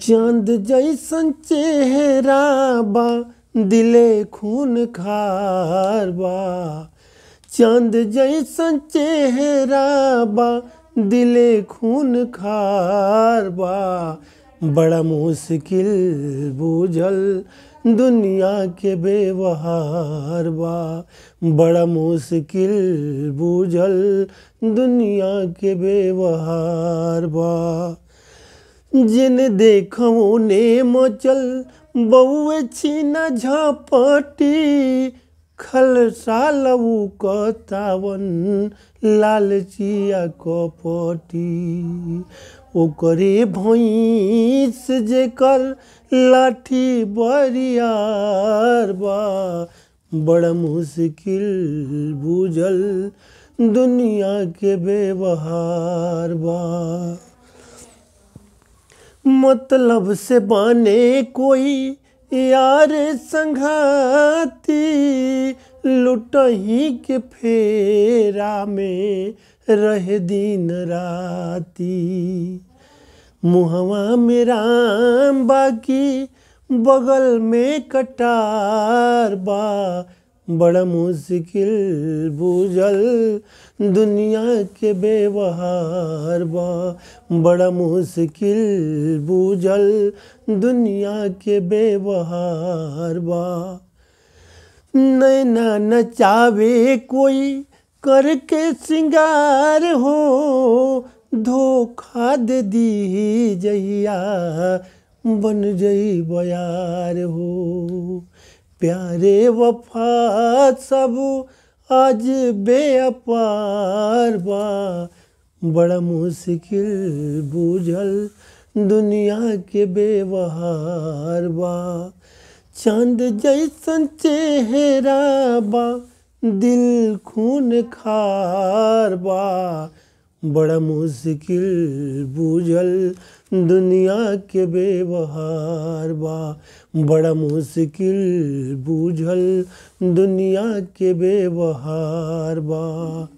चांद जैसन चेहरा बा दिले खून खार बा। चांद जैसन चेहरा बा दिले खून खार बा। बड़ा मुश्किल बूझल दुनिया के व्यवहार बा। बड़ा मुश्किल बूझल दुनिया के व्यवहार बा। जिन देखो ने मचल बउए छीना झपटी। खलसालऊ कतावन लालचिया कपटी। ओकरे भैंस जेकर लाठी बरियार बा। बड़ा मुश्किल बूझल दुनिया के व्यवहार बा। मतलब से बने कोई यार संघाती। लुटही के फेरा में रहे दिन राती। मुहवा में राम बाकी बगल में कटार बा। बड़ा मुश्किल बूझल दुनिया के व्यवहार बा। बड़ा मुश्किल बूझल दुनिया के व्यवहार बा। नैना नचावे कोई करके सिंगार हो। धोखा दे दी जहिया बन जई बयार हो। प्यारे वफा सब आज बेअपार बा। बड़ा मुश्किल बूझल दुनिया के व्यवहार बा। चांद जैसन चेहरा बा दिल खून खार बा। बड़ा मुश्किल बूझल दुनिया के व्यवहार बा। बड़ा मुश्किल बूझल दुनिया के व्यवहार बा।